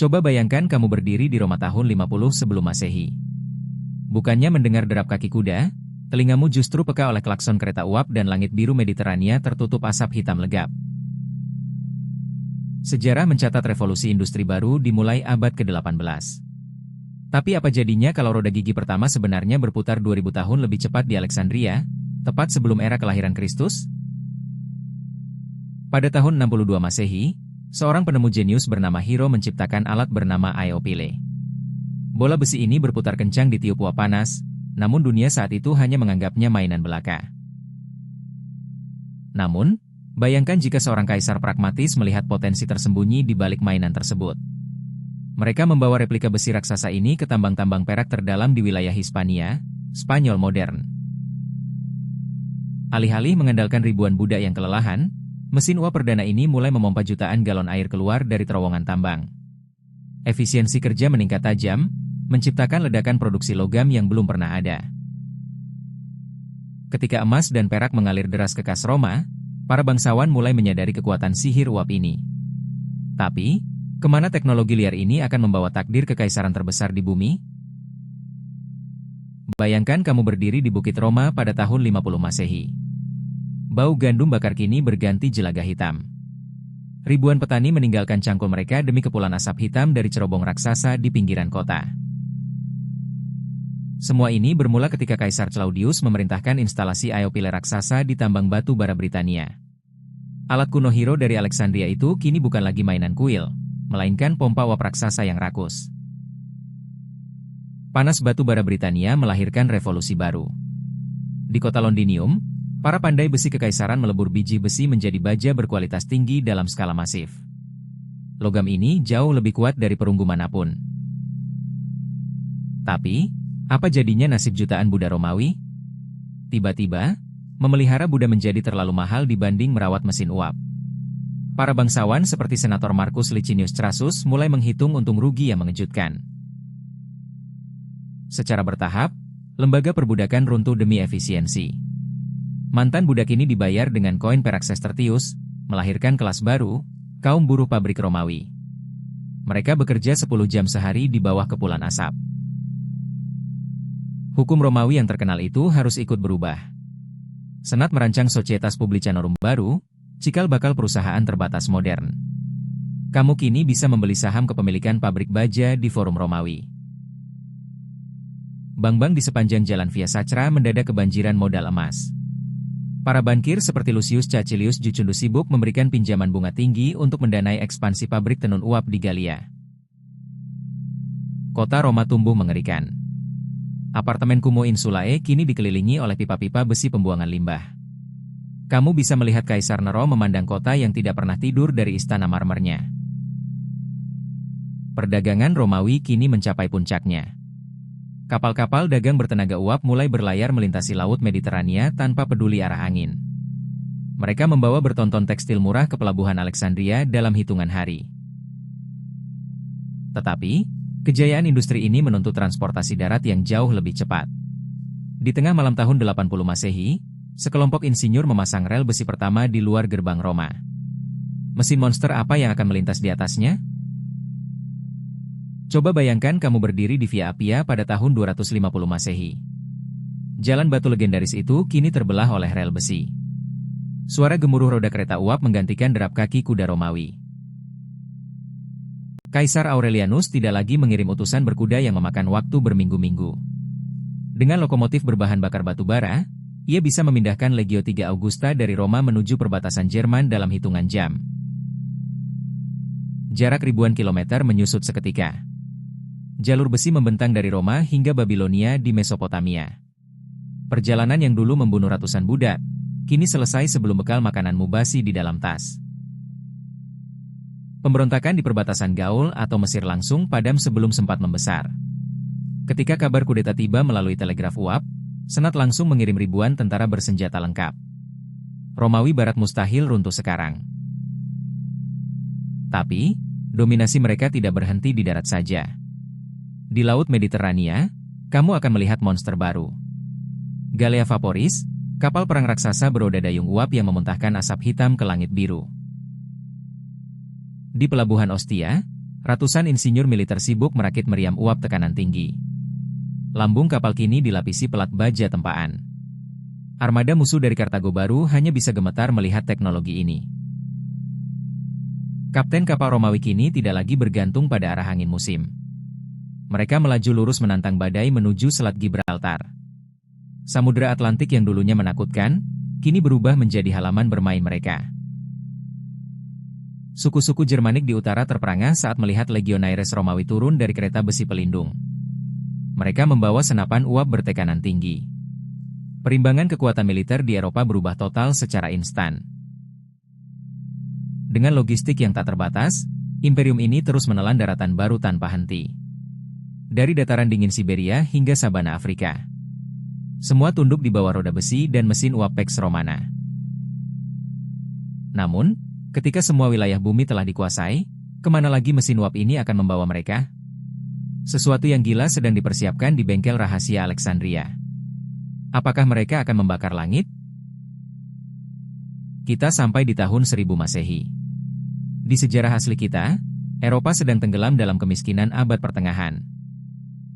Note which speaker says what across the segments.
Speaker 1: Coba bayangkan kamu berdiri di Roma tahun 50 sebelum Masehi. Bukannya mendengar derap kaki kuda, telingamu justru peka oleh klakson kereta uap dan langit biru Mediterania tertutup asap hitam legap. Sejarah mencatat revolusi industri baru dimulai abad ke-18. Tapi apa jadinya kalau roda gigi pertama sebenarnya berputar 2000 tahun lebih cepat di Alexandria, tepat sebelum era kelahiran Kristus? Pada tahun 62 Masehi, seorang penemu jenius bernama Hiro menciptakan alat bernama Aeopile. Bola besi ini berputar kencang ditiup uap panas, namun dunia saat itu hanya menganggapnya mainan belaka. Namun, bayangkan jika seorang kaisar pragmatis melihat potensi tersembunyi di balik mainan tersebut. Mereka membawa replika besi raksasa ini ke tambang-tambang perak terdalam di wilayah Hispania, Spanyol modern. Alih-alih mengandalkan ribuan budak yang kelelahan, mesin uap perdana ini mulai memompa jutaan galon air keluar dari terowongan tambang. Efisiensi kerja meningkat tajam, menciptakan ledakan produksi logam yang belum pernah ada. Ketika emas dan perak mengalir deras ke kas Roma, para bangsawan mulai menyadari kekuatan sihir uap ini. Tapi, kemana teknologi liar ini akan membawa takdir kekaisaran terbesar di bumi? Bayangkan kamu berdiri di Bukit Roma pada tahun 50 Masehi. Bau gandum bakar kini berganti jelaga hitam. Ribuan petani meninggalkan cangkul mereka demi kepulan asap hitam dari cerobong raksasa di pinggiran kota. Semua ini bermula ketika Kaisar Claudius memerintahkan instalasi Aeopile raksasa di tambang batu bara Britania. Alat kuno Hiro dari Alexandria itu kini bukan lagi mainan kuil, melainkan pompa uap raksasa yang rakus. Panas batu bara Britania melahirkan revolusi baru. Di kota Londinium, para pandai besi kekaisaran melebur biji besi menjadi baja berkualitas tinggi dalam skala masif. Logam ini jauh lebih kuat dari perunggu manapun. Tapi, apa jadinya nasib jutaan Buddha Romawi? Tiba-tiba, memelihara Buddha menjadi terlalu mahal dibanding merawat mesin uap. Para bangsawan seperti Senator Marcus Licinius Crassus mulai menghitung untung rugi yang mengejutkan. Secara bertahap, lembaga perbudakan runtuh demi efisiensi. Mantan budak ini dibayar dengan koin perak sestertius, melahirkan kelas baru, kaum buruh pabrik Romawi. Mereka bekerja 10 jam sehari di bawah kepulan asap. Hukum Romawi yang terkenal itu harus ikut berubah. Senat merancang Societas Publicanorum baru, cikal bakal perusahaan terbatas modern. Kamu kini bisa membeli saham kepemilikan pabrik baja di Forum Romawi. Bank-bank di sepanjang jalan Via Sacra mendadak kebanjiran modal emas. Para bankir seperti Lucius Caecilius Jucundus sibuk memberikan pinjaman bunga tinggi untuk mendanai ekspansi pabrik tenun uap di Gallia. Kota Roma tumbuh mengerikan. Apartemen Cumo Insulae kini dikelilingi oleh pipa-pipa besi pembuangan limbah. Kamu bisa melihat Kaisar Nero memandang kota yang tidak pernah tidur dari istana marmernya. Perdagangan Romawi kini mencapai puncaknya. Kapal-kapal dagang bertenaga uap mulai berlayar melintasi laut Mediterania tanpa peduli arah angin. Mereka membawa bertonton tekstil murah ke pelabuhan Alexandria dalam hitungan hari. Tetapi, kejayaan industri ini menuntut transportasi darat yang jauh lebih cepat. Di tengah malam tahun 80 Masehi, sekelompok insinyur memasang rel besi pertama di luar gerbang Roma. Mesin monster apa yang akan melintas di atasnya? Coba bayangkan kamu berdiri di Via Appia pada tahun 250 Masehi. Jalan batu legendaris itu kini terbelah oleh rel besi. Suara gemuruh roda kereta uap menggantikan derap kaki kuda Romawi. Kaisar Aurelianus tidak lagi mengirim utusan berkuda yang memakan waktu berminggu-minggu. Dengan lokomotif berbahan bakar batu bara, ia bisa memindahkan Legio III Augusta dari Roma menuju perbatasan Jerman dalam hitungan jam. Jarak ribuan kilometer menyusut seketika. Jalur besi membentang dari Roma hingga Babilonia di Mesopotamia. Perjalanan yang dulu membunuh ratusan budak, kini selesai sebelum bekal makanan mubasi di dalam tas. Pemberontakan di perbatasan Gaul atau Mesir langsung padam sebelum sempat membesar. Ketika kabar kudeta tiba melalui telegraf uap, Senat langsung mengirim ribuan tentara bersenjata lengkap. Romawi Barat mustahil runtuh sekarang. Tapi, dominasi mereka tidak berhenti di darat saja. Di Laut Mediterania, kamu akan melihat monster baru. Galea Vaporis, kapal perang raksasa beroda dayung uap yang memuntahkan asap hitam ke langit biru. Di pelabuhan Ostia, Ratusan insinyur militer sibuk merakit meriam uap tekanan tinggi. Lambung kapal kini dilapisi pelat baja tempaan. Armada musuh dari Kartago Baru hanya bisa gemetar melihat teknologi ini. Kapten kapal Romawi kini tidak lagi bergantung pada arah angin musim. Mereka melaju lurus menantang badai menuju Selat Gibraltar. Samudra Atlantik yang dulunya menakutkan, kini berubah menjadi halaman bermain mereka. Suku-suku Jermanik di utara terperangah saat melihat legionaires Romawi turun dari kereta besi pelindung. Mereka membawa senapan uap bertekanan tinggi. Perimbangan kekuatan militer di Eropa berubah total secara instan. Dengan logistik yang tak terbatas, imperium ini terus menelan daratan baru tanpa henti. Dari dataran dingin Siberia hingga sabana Afrika. Semua tunduk di bawah roda besi dan mesin uap Pax Romana. Namun, ketika semua wilayah bumi telah dikuasai, kemana lagi mesin uap ini akan membawa mereka? Sesuatu yang gila sedang dipersiapkan di bengkel rahasia Alexandria. Apakah mereka akan membakar langit? Kita sampai di tahun 1000 Masehi. Di sejarah asli kita, Eropa sedang tenggelam dalam kemiskinan abad pertengahan.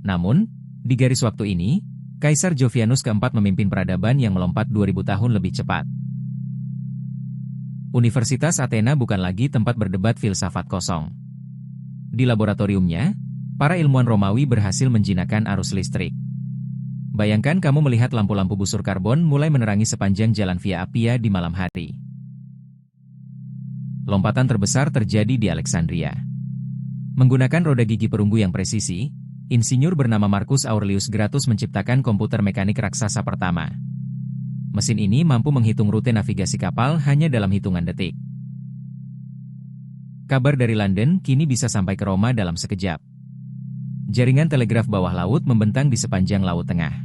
Speaker 1: Namun, di garis waktu ini, Kaisar Jovianus keempat memimpin peradaban yang melompat 2000 tahun lebih cepat. Universitas Athena bukan lagi tempat berdebat filsafat kosong. Di laboratoriumnya, para ilmuwan Romawi berhasil menjinakkan arus listrik. Bayangkan kamu melihat lampu-lampu busur karbon mulai menerangi sepanjang jalan Via Appia di malam hari. Lompatan terbesar terjadi di Alexandria. Menggunakan roda gigi perunggu yang presisi, insinyur bernama Marcus Aurelius Gratus menciptakan komputer mekanik raksasa pertama. Mesin ini mampu menghitung rute navigasi kapal hanya dalam hitungan detik. Kabar dari London kini bisa sampai ke Roma dalam sekejap. Jaringan telegraf bawah laut membentang di sepanjang Laut Tengah.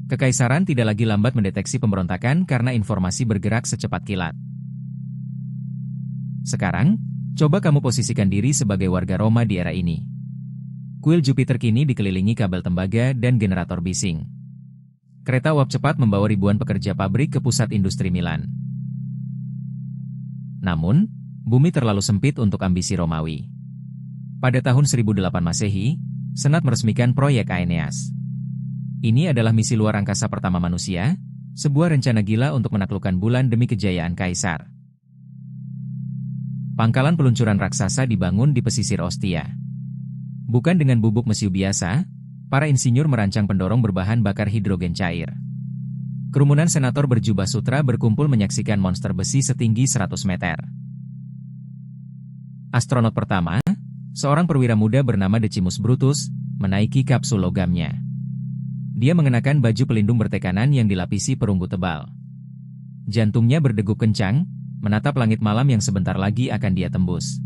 Speaker 1: Kekaisaran tidak lagi lambat mendeteksi pemberontakan karena informasi bergerak secepat kilat. Sekarang, coba kamu posisikan diri sebagai warga Roma di era ini. Kuil Jupiter kini dikelilingi kabel tembaga dan generator bising. Kereta uap cepat membawa ribuan pekerja pabrik ke pusat industri Milan. Namun, bumi terlalu sempit untuk ambisi Romawi. Pada tahun 1008 Masehi, Senat meresmikan proyek Aeneas. Ini adalah misi luar angkasa pertama manusia, sebuah rencana gila untuk menaklukkan bulan demi kejayaan kaisar. Pangkalan peluncuran raksasa dibangun di pesisir Ostia. Bukan dengan bubuk mesiu biasa, para insinyur merancang pendorong berbahan bakar hidrogen cair. Kerumunan senator berjubah sutra berkumpul menyaksikan monster besi setinggi 100 meter. Astronot pertama, seorang perwira muda bernama Decimus Brutus, menaiki kapsul logamnya. Dia mengenakan baju pelindung bertekanan yang dilapisi perunggu tebal. Jantungnya berdegup kencang, menatap langit malam yang sebentar lagi akan dia tembus.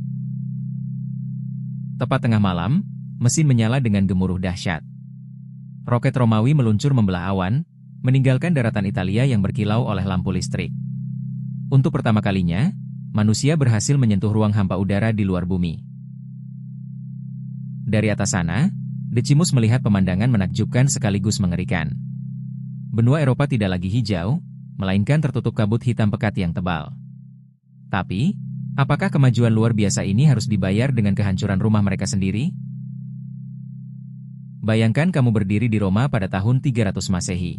Speaker 1: Tepat tengah malam, mesin menyala dengan gemuruh dahsyat. Roket Romawi meluncur membelah awan, meninggalkan daratan Italia yang berkilau oleh lampu listrik. Untuk pertama kalinya, manusia berhasil menyentuh ruang hampa udara di luar bumi. Dari atas sana, Decimus melihat pemandangan menakjubkan sekaligus mengerikan. Benua Eropa tidak lagi hijau, melainkan tertutup kabut hitam pekat yang tebal. Tapi, apakah kemajuan luar biasa ini harus dibayar dengan kehancuran rumah mereka sendiri? Bayangkan kamu berdiri di Roma pada tahun 300 Masehi.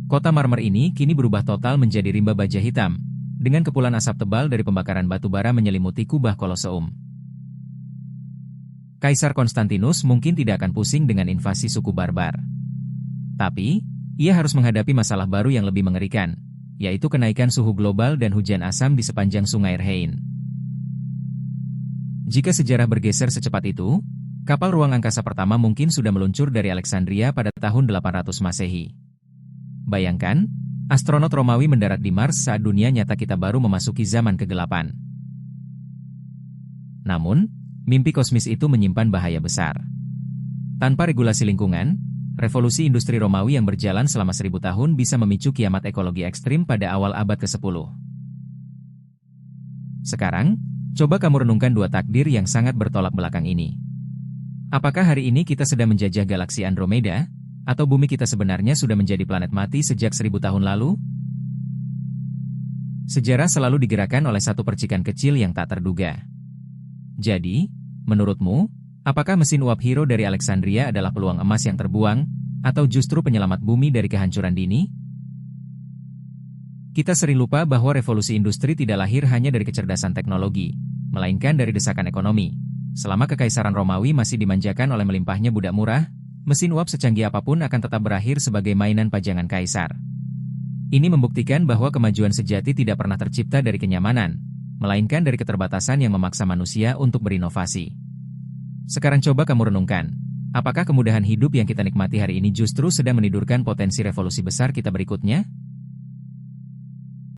Speaker 1: Kota marmer ini kini berubah total menjadi rimba baja hitam, dengan kepulan asap tebal dari pembakaran batu bara menyelimuti kubah Koloseum. Kaisar Konstantinus mungkin tidak akan pusing dengan invasi suku barbar. Tapi, ia harus menghadapi masalah baru yang lebih mengerikan, yaitu kenaikan suhu global dan hujan asam di sepanjang sungai Rhein. Jika sejarah bergeser secepat itu, kapal ruang angkasa pertama mungkin sudah meluncur dari Alexandria pada tahun 800 Masehi. Bayangkan, astronot Romawi mendarat di Mars saat dunia nyata kita baru memasuki zaman kegelapan. Namun, mimpi kosmis itu menyimpan bahaya besar. Tanpa regulasi lingkungan, revolusi industri Romawi yang berjalan selama 1000 tahun bisa memicu kiamat ekologi ekstrim pada awal abad ke-10. Sekarang, coba kamu renungkan dua takdir yang sangat bertolak belakang ini. Apakah hari ini kita sedang menjajah galaksi Andromeda, atau bumi kita sebenarnya sudah menjadi planet mati sejak 1000 tahun lalu? Sejarah selalu digerakkan oleh satu percikan kecil yang tak terduga. Jadi, Menurutmu, apakah mesin uap Hero dari Alexandria adalah peluang emas yang terbuang, atau justru penyelamat bumi dari kehancuran dini? Kita sering lupa bahwa revolusi industri tidak lahir hanya dari kecerdasan teknologi, melainkan dari desakan ekonomi. Selama Kekaisaran Romawi masih dimanjakan oleh melimpahnya budak murah, mesin uap secanggih apapun akan tetap berakhir sebagai mainan pajangan kaisar. Ini membuktikan bahwa kemajuan sejati tidak pernah tercipta dari kenyamanan, melainkan dari keterbatasan yang memaksa manusia untuk berinovasi. Sekarang coba kamu renungkan, apakah kemudahan hidup yang kita nikmati hari ini justru sedang menidurkan potensi revolusi besar kita berikutnya?